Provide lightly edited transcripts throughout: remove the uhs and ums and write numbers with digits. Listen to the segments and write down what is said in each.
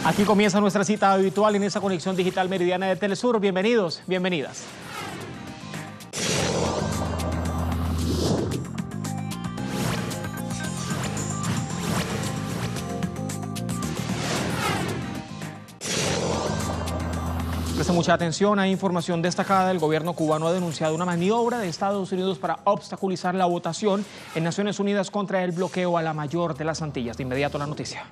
Aquí comienza nuestra cita habitual en esa conexión digital meridiana de Telesur. Bienvenidos, bienvenidas. Presta mucha atención, hay información destacada. El gobierno cubano ha denunciado una maniobra de Estados Unidos para obstaculizar la votación en Naciones Unidas contra el bloqueo a la mayor de las Antillas. De inmediato la noticia.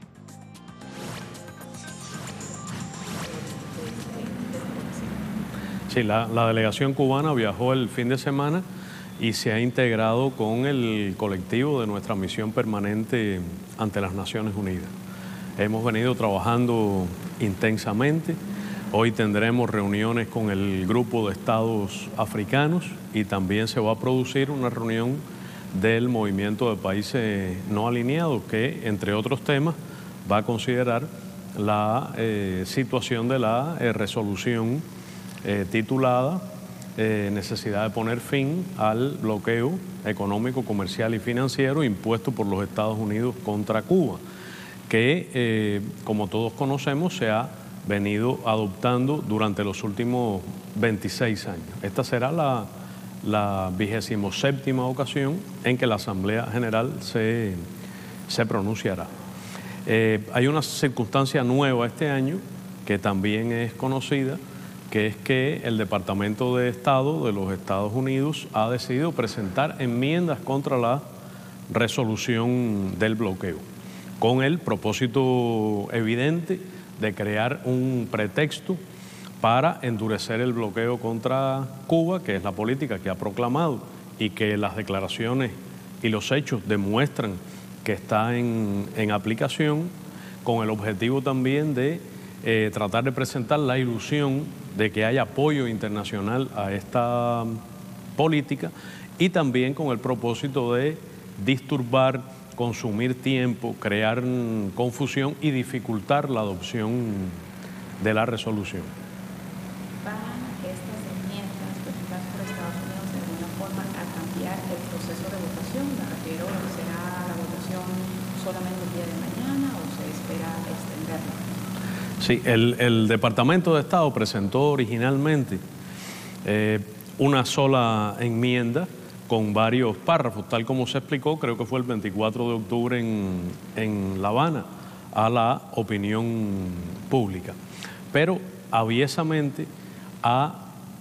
Sí, la delegación cubana viajó el fin de semana y se ha integrado con el colectivo de nuestra misión permanente ante las Naciones Unidas. Hemos venido trabajando intensamente. Hoy tendremos reuniones con el grupo de estados africanos y también se va a producir una reunión del movimiento de países no alineados que, entre otros temas, va a considerar la situación de la resolución titulada necesidad de poner fin al bloqueo económico, comercial y financiero impuesto por los Estados Unidos contra Cuba, que como todos conocemos se ha venido adoptando durante los últimos 26 años. Esta será la 27ª ocasión en que la Asamblea General se pronunciará. Hay una circunstancia nueva este año que también es conocida, que es que el Departamento de Estado de los Estados Unidos ha decidido presentar enmiendas contra la resolución del bloqueo, con el propósito evidente de crear un pretexto para endurecer el bloqueo contra Cuba, que es la política que ha proclamado y que las declaraciones y los hechos demuestran que está en aplicación, con el objetivo también de tratar de presentar la ilusión de que haya apoyo internacional a esta política y también con el propósito de disturbar, consumir tiempo, crear confusión y dificultar la adopción de la resolución. ¿Van estas enmiendas presentadas por Estados Unidos de alguna forma a cambiar el proceso de votación? Me refiero, ¿será la votación solamente el día de mañana o se espera extenderla? Sí, el Departamento de Estado presentó originalmente una sola enmienda con varios párrafos, tal como se explicó, creo que fue el 24 de octubre en La Habana, a la opinión pública. Pero aviesamente ha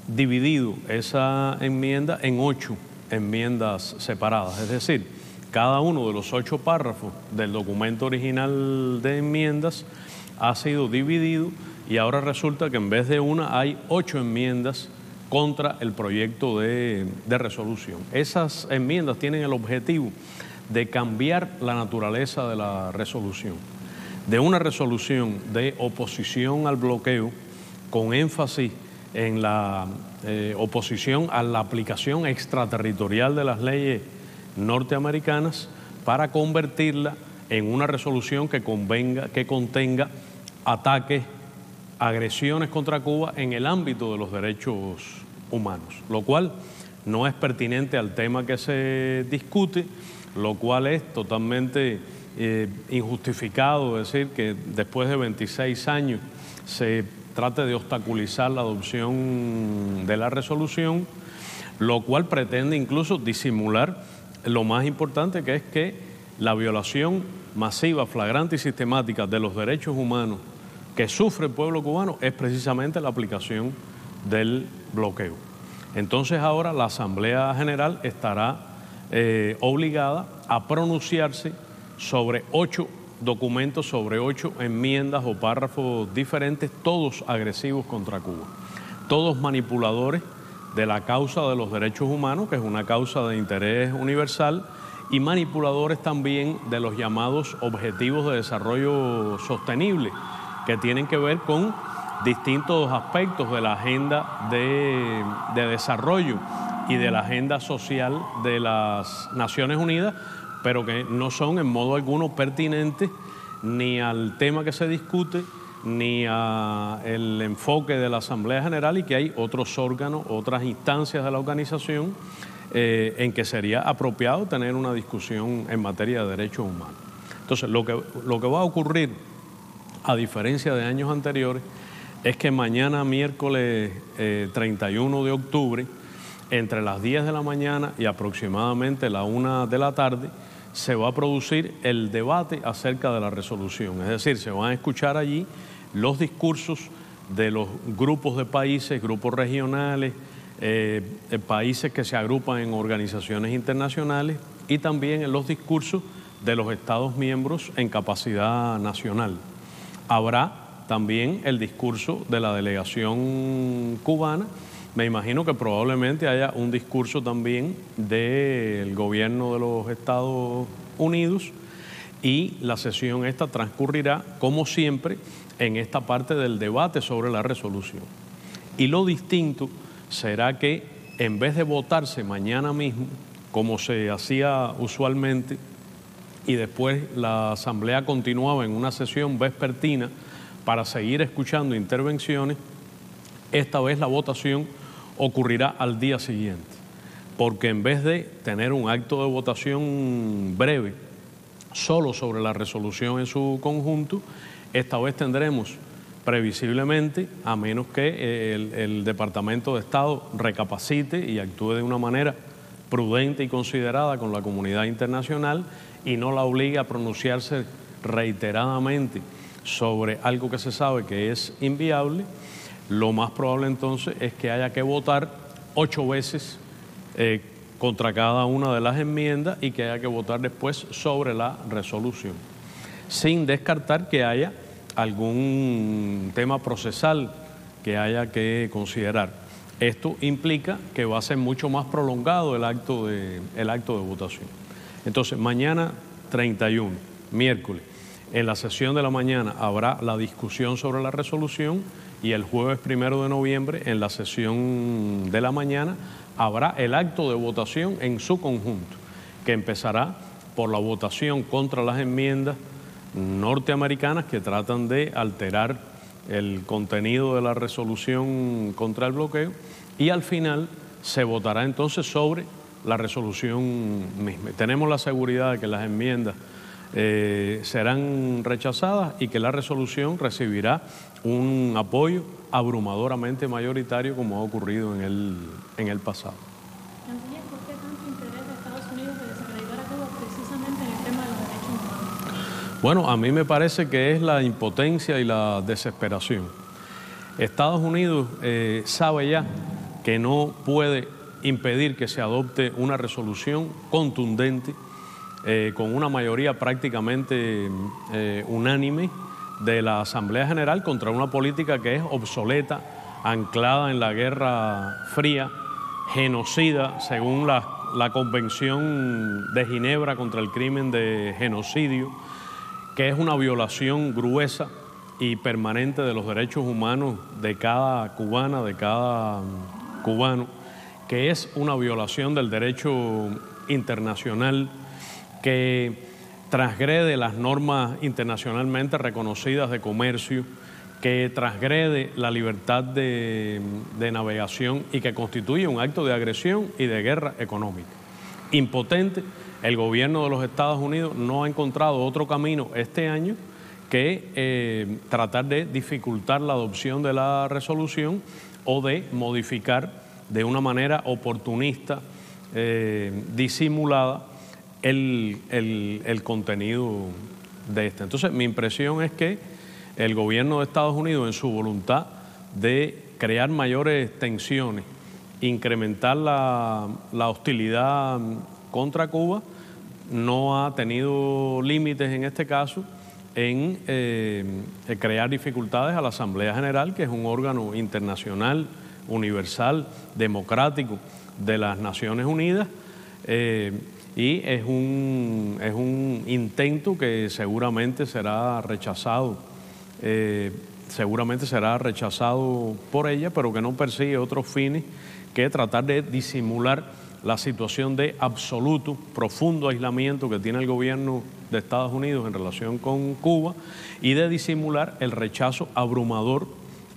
dividido esa enmienda en 8 enmiendas separadas, es decir, cada uno de los 8 párrafos del documento original de enmiendas ha sido dividido y ahora resulta que en vez de una hay 8 enmiendas contra el proyecto de resolución. Esas enmiendas tienen el objetivo de cambiar la naturaleza de la resolución, de una resolución de oposición al bloqueo con énfasis en la oposición a la aplicación extraterritorial de las leyes norteamericanas para convertirla en una resolución que contenga ataques, agresiones contra Cuba en el ámbito de los derechos humanos, lo cual no es pertinente al tema que se discute, lo cual es totalmente injustificado decir que después de 26 años se trate de obstaculizar la adopción de la resolución, lo cual pretende incluso disimular lo más importante, que es que la violación masiva, flagrante y sistemática de los derechos humanos que sufre el pueblo cubano es precisamente la aplicación del bloqueo. Entonces ahora la Asamblea General estará obligada a pronunciarse sobre 8 documentos, sobre 8 enmiendas o párrafos diferentes, todos agresivos contra Cuba, todos manipuladores de la causa de los derechos humanos, que es una causa de interés universal, y manipuladores también de los llamados objetivos de desarrollo sostenible, que tienen que ver con distintos aspectos de la agenda de desarrollo y de la agenda social de las Naciones Unidas, pero que no son en modo alguno pertinentes ni al tema que se discute, ni al enfoque de la Asamblea General, y que hay otros órganos, otras instancias de la organización en que sería apropiado tener una discusión en materia de derechos humanos. Entonces, lo que va a ocurrir a diferencia de años anteriores, es que mañana miércoles 31 de octubre, entre las 10 de la mañana y aproximadamente la 1 de la tarde, se va a producir el debate acerca de la resolución. Es decir, se van a escuchar allí los discursos de los grupos de países, grupos regionales, países que se agrupan en organizaciones internacionales y también en los discursos de los Estados miembros en capacidad nacional. Habrá también el discurso de la delegación cubana. Me imagino que probablemente haya un discurso también del gobierno de los Estados Unidos y la sesión esta transcurrirá, como siempre, en esta parte del debate sobre la resolución. Y lo distinto será que en vez de votarse mañana mismo, como se hacía usualmente, y después la Asamblea continuaba en una sesión vespertina para seguir escuchando intervenciones, esta vez la votación ocurrirá al día siguiente, porque en vez de tener un acto de votación breve solo sobre la resolución en su conjunto, esta vez tendremos previsiblemente, a menos que el Departamento de Estado recapacite y actúe de una manera prudente y considerada con la comunidad internacional y no la obligue a pronunciarse reiteradamente sobre algo que se sabe que es inviable, lo más probable entonces es que haya que votar 8 veces contra cada una de las enmiendas y que haya que votar después sobre la resolución, sin descartar que haya algún tema procesal que haya que considerar. Esto implica que va a ser mucho más prolongado el acto de votación. Entonces, mañana 31, miércoles, en la sesión de la mañana habrá la discusión sobre la resolución y el jueves 1 de noviembre, en la sesión de la mañana, habrá el acto de votación en su conjunto, que empezará por la votación contra las enmiendas norteamericanas que tratan de alterar el contenido de la resolución contra el bloqueo y al final se votará entonces sobre la resolución misma. Tenemos la seguridad de que las enmiendas serán rechazadas y que la resolución recibirá un apoyo abrumadoramente mayoritario como ha ocurrido en el pasado. Canciller, ¿por qué tanto interés de Estados Unidos de desacreditar a Cuba precisamente en el tema de los derechos humanos? Bueno, a mí me parece que es la impotencia y la desesperación. Estados Unidos sabe ya que no puede impedir que se adopte una resolución contundente con una mayoría prácticamente unánime de la Asamblea General contra una política que es obsoleta, anclada en la Guerra Fría, genocida, según la Convención de Ginebra contra el crimen de genocidio, que es una violación gruesa y permanente de los derechos humanos de cada cubana, de cada cubano, que es una violación del derecho internacional, que transgrede las normas internacionalmente reconocidas de comercio, que transgrede la libertad de navegación y que constituye un acto de agresión y de guerra económica. Impotente, el gobierno de los Estados Unidos no ha encontrado otro camino este año que tratar de dificultar la adopción de la resolución o de modificar de una manera oportunista, disimulada, el contenido de esta. Entonces, mi impresión es que el gobierno de Estados Unidos, en su voluntad de crear mayores tensiones, incrementar la hostilidad contra Cuba, no ha tenido límites en este caso en crear dificultades a la Asamblea General, que es un órgano internacional, universal, democrático de las Naciones Unidas, y es un intento que seguramente será rechazado por ella, pero que no persigue otros fines que tratar de disimular la situación de absoluto, profundo aislamiento que tiene el gobierno de Estados Unidos en relación con Cuba y de disimular el rechazo abrumador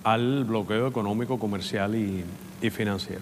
al bloqueo económico, comercial y financiero.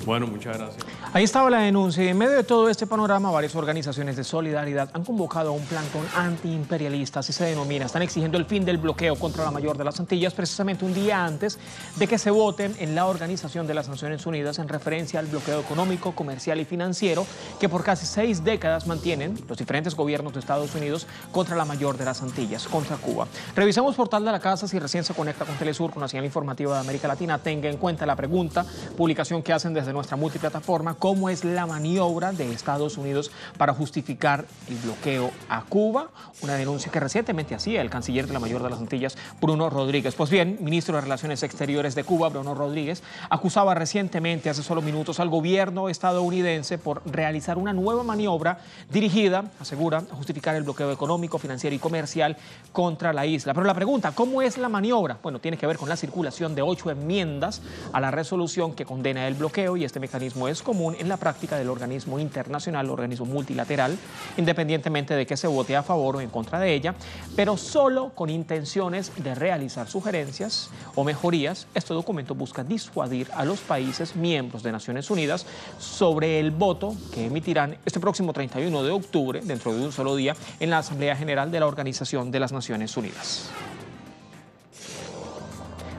Bueno, muchas gracias. Ahí estaba la denuncia y en medio de todo este panorama varias organizaciones de solidaridad han convocado a un plantón antiimperialista, así se denomina. Están exigiendo el fin del bloqueo contra la mayor de las Antillas precisamente un día antes de que se voten en la Organización de las Naciones Unidas en referencia al bloqueo económico, comercial y financiero que por casi 6 décadas mantienen los diferentes gobiernos de Estados Unidos contra la mayor de las Antillas, contra Cuba. Revisemos Portal de la Casa si recién se conecta con Telesur, con la señal informativa de América Latina. Tenga en cuenta la pregunta, publicación que hacen desde nuestra multiplataforma: ¿cómo es la maniobra de Estados Unidos para justificar el bloqueo a Cuba? Una denuncia que recientemente hacía el canciller de la mayor de las Antillas, Bruno Rodríguez. Pues bien, ministro de Relaciones Exteriores de Cuba, Bruno Rodríguez, acusaba recientemente, hace solo minutos, al gobierno estadounidense por realizar una nueva maniobra dirigida, asegura, a justificar el bloqueo económico, financiero y comercial contra la isla. Pero la pregunta, ¿cómo es la maniobra? Bueno, tiene que ver con la circulación de 8 enmiendas a la resolución que condena el bloqueo, y este mecanismo es común en la práctica del organismo internacional, organismo multilateral, independientemente de que se vote a favor o en contra de ella, pero solo con intenciones de realizar sugerencias o mejorías. Este documento busca disuadir a los países miembros de Naciones Unidas sobre el voto que emitirán este próximo 31 de octubre, dentro de un solo día, en la Asamblea General de la Organización de las Naciones Unidas.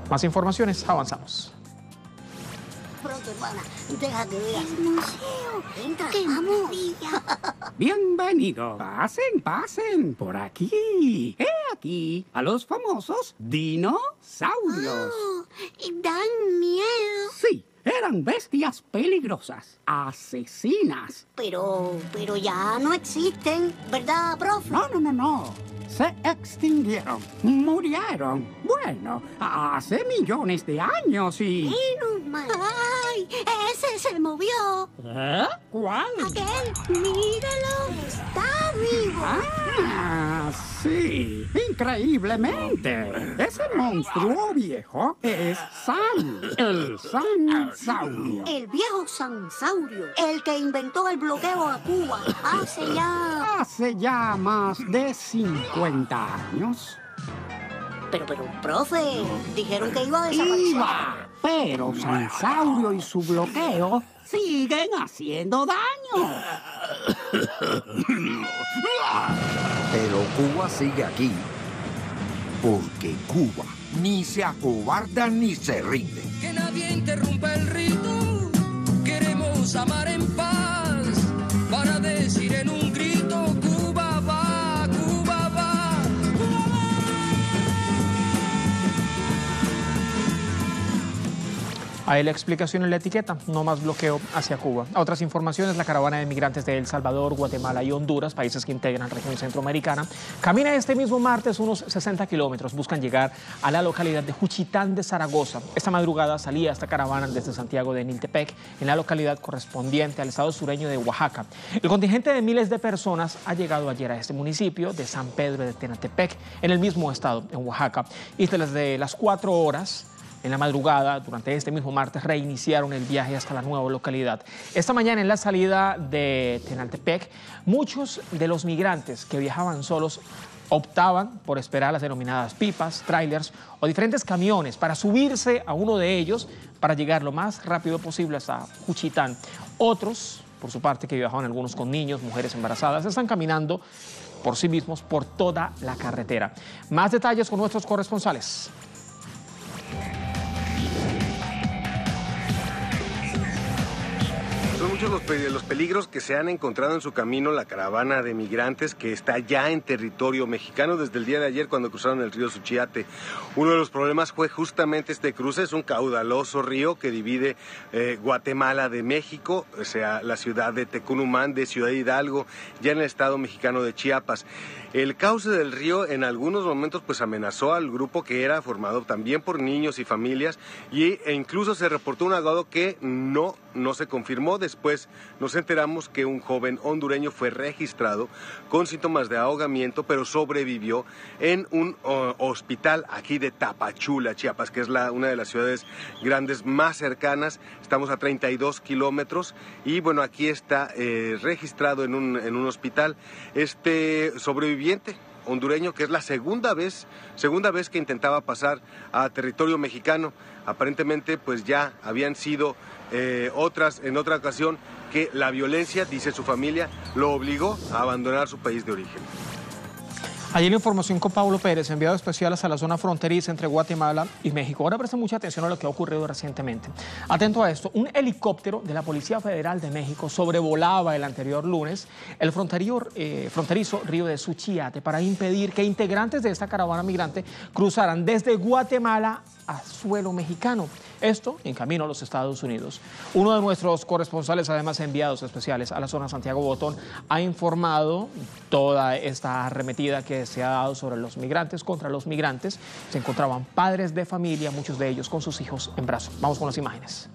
Más informaciones, avanzamos. Pronto, hermana, deja que veas el museo. Entra, vamos. Bienvenido. Pasen, pasen, por aquí. Aquí, a los famosos dinosaurios. Oh, dan miedo. Sí, eran bestias peligrosas, asesinas. Pero ya no existen, ¿verdad, profe? No. Se extinguieron, murieron. Bueno, hace millones de años y... Menos mal. ¡Ay! ¡Ese se movió! ¿Eh? ¿Cuál? Aquel, míralo, está vivo. Ah, sí, increíblemente. Ese monstruo viejo es San, el Sansaurio. El viejo Sansaurio, el que inventó el bloqueo a Cuba Hace ya más de 50 años. Pero, profe, dijeron que iba a desaparecer. Pero Sansaurio y su bloqueo siguen haciendo daño. Pero Cuba sigue aquí, porque Cuba ni se acobarda ni se rinde. Que nadie interrumpa el rito, queremos amar en paz, para decir en un grito: Cuba va, Cuba va, Cuba va. Ahí la explicación en la etiqueta: no más bloqueo hacia Cuba. A otras informaciones, la caravana de migrantes de El Salvador, Guatemala y Honduras, países que integran la región centroamericana, camina este mismo martes unos 60 kilómetros. Buscan llegar a la localidad de Juchitán de Zaragoza. Esta madrugada salía esta caravana desde Santiago de Niltepec, en la localidad correspondiente al estado sureño de Oaxaca. El contingente de miles de personas ha llegado ayer a este municipio de San Pedro de Tenatepec, en el mismo estado, en Oaxaca, y desde las 4 horas en la madrugada, durante este mismo martes, reiniciaron el viaje hasta la nueva localidad. Esta mañana, en la salida de Tenaltepec, muchos de los migrantes que viajaban solos optaban por esperar las denominadas pipas, trailers o diferentes camiones para subirse a uno de ellos para llegar lo más rápido posible hasta Juchitán. Otros, por su parte, que viajaban algunos con niños, mujeres embarazadas, están caminando por sí mismos por toda la carretera. Más detalles con nuestros corresponsales. Son muchos los peligros que se han encontrado en su camino la caravana de migrantes que está ya en territorio mexicano desde el día de ayer cuando cruzaron el río Suchiate. Uno de los problemas fue justamente este cruce. Es un caudaloso río que divide Guatemala de México, o sea, la ciudad de Tecunumán, de Ciudad Hidalgo, ya en el estado mexicano de Chiapas. El cauce del río en algunos momentos pues amenazó al grupo, que era formado también por niños y familias, e incluso se reportó un ahogado que no se confirmó. Después nos enteramos que un joven hondureño fue registrado con síntomas de ahogamiento, pero sobrevivió en un hospital aquí de Tapachula, Chiapas, que es una de las ciudades grandes más cercanas. Estamos a 32 kilómetros y bueno, aquí está registrado en un hospital. Este sobreviviente hondureño, que es la segunda vez que intentaba pasar a territorio mexicano. Aparentemente, pues ya habían sido otras en otra ocasión que la violencia, dice su familia, lo obligó a abandonar su país de origen. Allí la información con Pablo Pérez, enviado especial hasta la zona fronteriza entre Guatemala y México. Ahora presten mucha atención a lo que ha ocurrido recientemente. Atento a esto, un helicóptero de la Policía Federal de México sobrevolaba el anterior lunes el fronterizo río de Suchiate para impedir que integrantes de esta caravana migrante cruzaran desde Guatemala a suelo mexicano. Esto en camino a los Estados Unidos. Uno de nuestros corresponsales, además enviados especiales a la zona Santiago Botón, ha informado toda esta arremetida que se ha dado sobre los migrantes contra los migrantes. Se encontraban padres de familia, muchos de ellos con sus hijos en brazos. Vamos con las imágenes.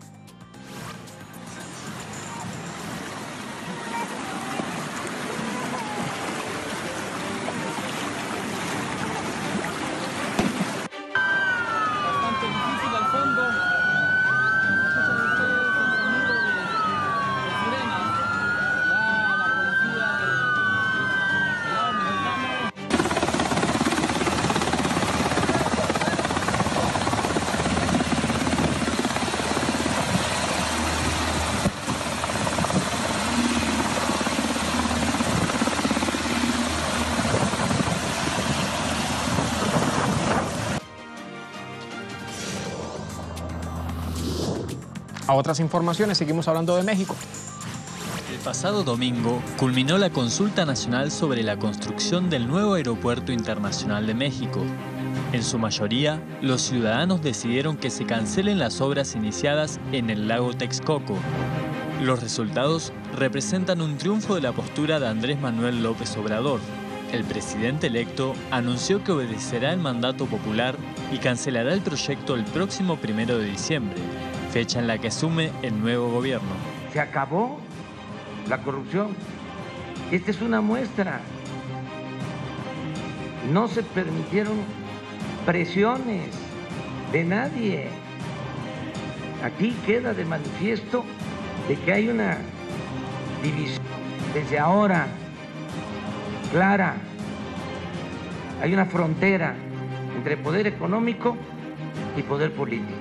A otras informaciones, seguimos hablando de México. El pasado domingo culminó la consulta nacional sobre la construcción del nuevo Aeropuerto Internacional de México. En su mayoría, los ciudadanos decidieron que se cancelen las obras iniciadas en el lago Texcoco. Los resultados representan un triunfo de la postura de Andrés Manuel López Obrador. El presidente electo anunció que obedecerá el mandato popular y cancelará el proyecto el próximo 1 de diciembre, fecha en la que asume el nuevo gobierno. Se acabó la corrupción. Esta es una muestra. No se permitieron presiones de nadie. Aquí queda de manifiesto de que hay una división desde ahora clara. Hay una frontera entre poder económico y poder político.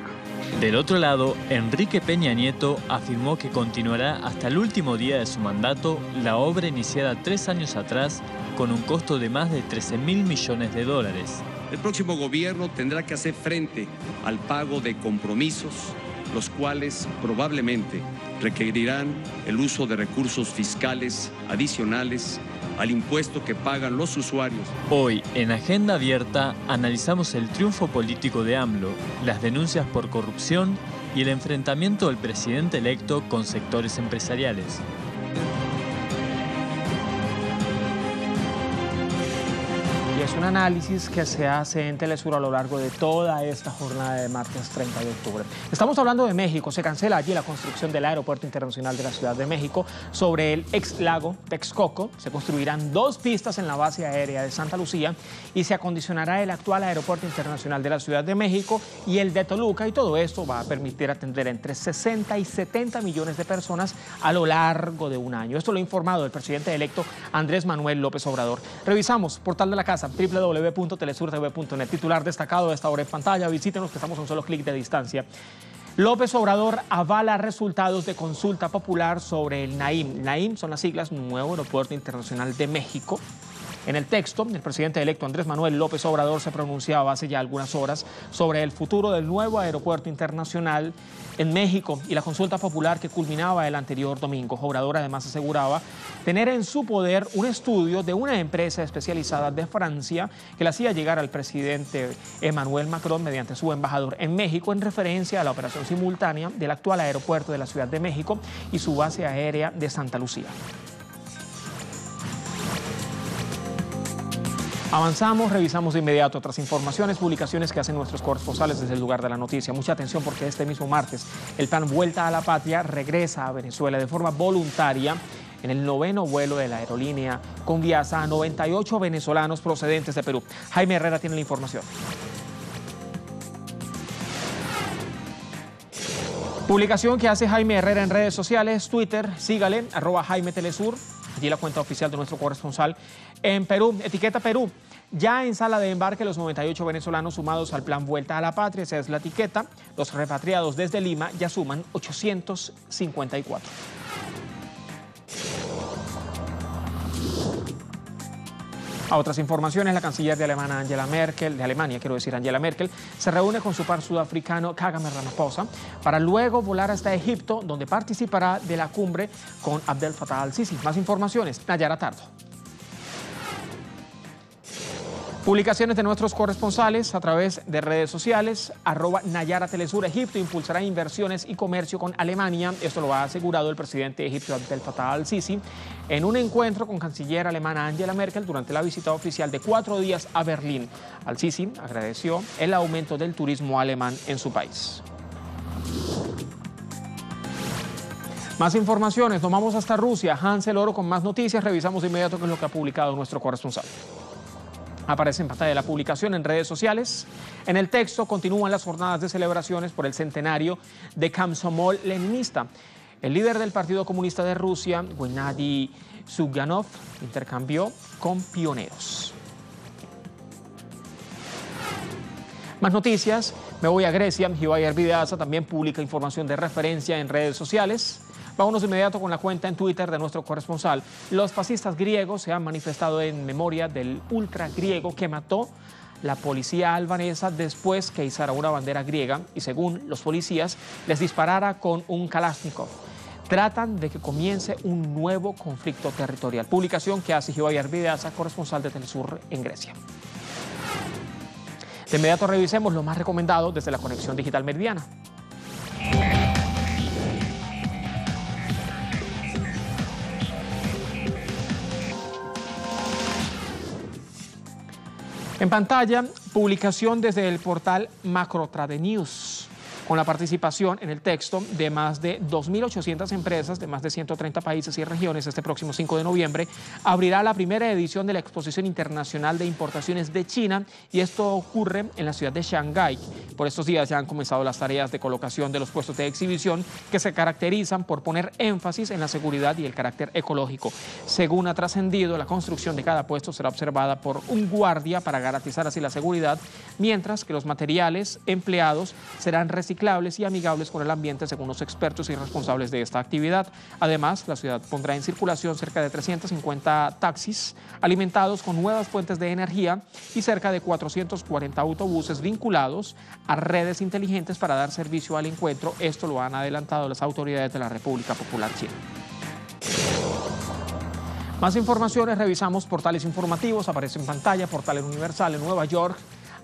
Del otro lado, Enrique Peña Nieto afirmó que continuará hasta el último día de su mandato la obra iniciada 3 años atrás con un costo de más de 13.000 millones de dólares. El próximo gobierno tendrá que hacer frente al pago de compromisos, los cuales probablemente requerirán el uso de recursos fiscales adicionales al impuesto que pagan los usuarios. Hoy, en Agenda Abierta, analizamos el triunfo político de AMLO, las denuncias por corrupción y el enfrentamiento del presidente electo con sectores empresariales. Y es un análisis que se hace en Telesur a lo largo de toda esta jornada de martes 30 de octubre. Estamos hablando de México. Se cancela allí la construcción del Aeropuerto Internacional de la Ciudad de México sobre el ex lago Texcoco. Se construirán 2 pistas en la base aérea de Santa Lucía y se acondicionará el actual Aeropuerto Internacional de la Ciudad de México y el de Toluca, y todo esto va a permitir atender entre 60 y 70 millones de personas a lo largo de un año. Esto lo ha informado el presidente electo Andrés Manuel López Obrador. Revisamos portal de la casa, www.telesurtv.net. Titular destacado a esta hora en pantalla. Visítenos, que estamos a un solo clic de distancia. López Obrador avala resultados de consulta popular sobre el NAIM. NAIM son las siglas Nuevo Aeropuerto Internacional de México. En el texto, el presidente electo Andrés Manuel López Obrador se pronunciaba hace ya algunas horas sobre el futuro del nuevo aeropuerto internacional en México y la consulta popular que culminaba el anterior domingo. Obrador además aseguraba tener en su poder un estudio de una empresa especializada de Francia que le hacía llegar al presidente Emmanuel Macron mediante su embajador en México, en referencia a la operación simultánea del actual aeropuerto de la Ciudad de México y su base aérea de Santa Lucía. Avanzamos, revisamos de inmediato otras informaciones, publicaciones que hacen nuestros corresponsales desde el lugar de la noticia. Mucha atención, porque este mismo martes el plan Vuelta a la Patria regresa a Venezuela de forma voluntaria en el 9º vuelo de la aerolínea Conviasa a 98 venezolanos procedentes de Perú. Jaime Herrera tiene la información. Publicación que hace Jaime Herrera en redes sociales, Twitter, sígale, @JaimeTelesur. Allí la cuenta oficial de nuestro corresponsal en Perú. Etiqueta Perú. Ya en sala de embarque, los 98 venezolanos sumados al plan Vuelta a la Patria, esa es la etiqueta. Los repatriados desde Lima ya suman 854. A otras informaciones, la canciller de Alemania, Angela Merkel, se reúne con su par sudafricano Kagame Ramaphosa para luego volar hasta Egipto, donde participará de la cumbre con Abdel Fattah al-Sisi. Más informaciones, Nayara Tardo. Publicaciones de nuestros corresponsales a través de redes sociales, @Nayara Telesur. Egipto impulsará inversiones y comercio con Alemania. Esto lo ha asegurado el presidente de Egipto, Abdel Fattah al-Sisi, en un encuentro con canciller alemana Angela Merkel durante la visita oficial de 4 días a Berlín. Al-Sisi agradeció el aumento del turismo alemán en su país. Más informaciones, nos vamos hasta Rusia. Hansel Oro con más noticias. Revisamos de inmediato qué es lo que ha publicado nuestro corresponsal. Aparece en pantalla la publicación en redes sociales. En el texto continúan las jornadas de celebraciones por el centenario de Komsomol leninista. El líder del Partido Comunista de Rusia, Gennady Zyuganov, intercambió con pioneros. Más noticias, me voy a Grecia. Hibai Erbideaza también publica información de referencia en redes sociales. Vámonos de inmediato con la cuenta en Twitter de nuestro corresponsal. Los fascistas griegos se han manifestado en memoria del ultra griego que mató la policía albanesa después que izara una bandera griega y, según los policías, les disparara con un Kalashnikov. Tratan de que comience un nuevo conflicto territorial. Publicación que hace Hibai Erbideaza, corresponsal de Telesur en Grecia. De inmediato revisemos lo más recomendado desde la Conexión Digital Meridiana. En pantalla, publicación desde el portal Macrotrade News, con la participación en el texto de más de 2.800 empresas de más de 130 países y regiones. Este próximo 5 de noviembre abrirá la primera edición de la Exposición Internacional de Importaciones de China, y esto ocurre en la ciudad de Shanghái. Por estos días ya han comenzado las tareas de colocación de los puestos de exhibición, que se caracterizan por poner énfasis en la seguridad y el carácter ecológico. Según ha trascendido, la construcción de cada puesto será observada por un guardia para garantizar así la seguridad, mientras que los materiales empleados serán reciclables y amigables con el ambiente, según los expertos y responsables de esta actividad. Además, la ciudad pondrá en circulación cerca de 350 taxis alimentados con nuevas fuentes de energía y cerca de 440 autobuses vinculados a redes inteligentes para dar servicio al encuentro. Esto lo han adelantado las autoridades de la República Popular China. Más informaciones, revisamos portales informativos. Aparece en pantalla Portal Universal. En Nueva York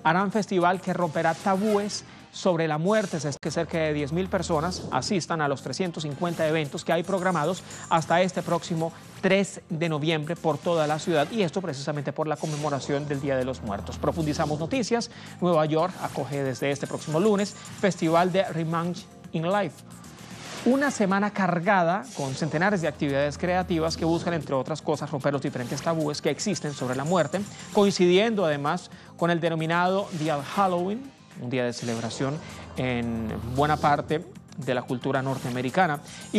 harán festival que romperá tabúes sobre la muerte. Es que cerca de 10.000 personas asistan a los 350 eventos que hay programados hasta este próximo 3 de noviembre por toda la ciudad, y esto precisamente por la conmemoración del Día de los Muertos. Profundizamos noticias. Nueva York acoge desde este próximo lunes Festival de Revenge in Life. Una semana cargada con centenares de actividades creativas que buscan, entre otras cosas, romper los diferentes tabúes que existen sobre la muerte, coincidiendo además con el denominado Día de Halloween, un día de celebración en buena parte de la cultura norteamericana, y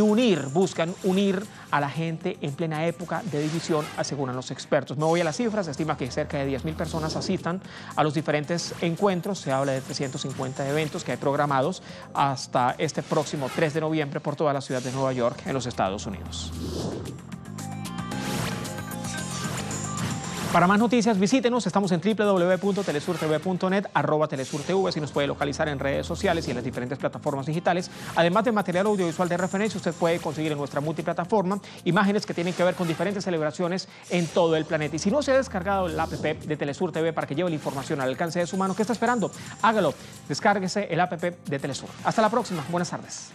buscan unir a la gente en plena época de división, aseguran los expertos. Me voy a las cifras. Se estima que cerca de 10.000 personas asistan a los diferentes encuentros. Se habla de 350 eventos que hay programados hasta este próximo 3 de noviembre por toda la ciudad de Nueva York, en los Estados Unidos. Para más noticias, visítenos. Estamos en www.telesurtv.net, @telesurtv, si nos puede localizar en redes sociales y en las diferentes plataformas digitales. Además de material audiovisual de referencia, usted puede conseguir en nuestra multiplataforma imágenes que tienen que ver con diferentes celebraciones en todo el planeta. Y si no se ha descargado el app de Telesur TV para que lleve la información al alcance de su mano, ¿qué está esperando? Hágalo. Descárguese el app de Telesur. Hasta la próxima. Buenas tardes.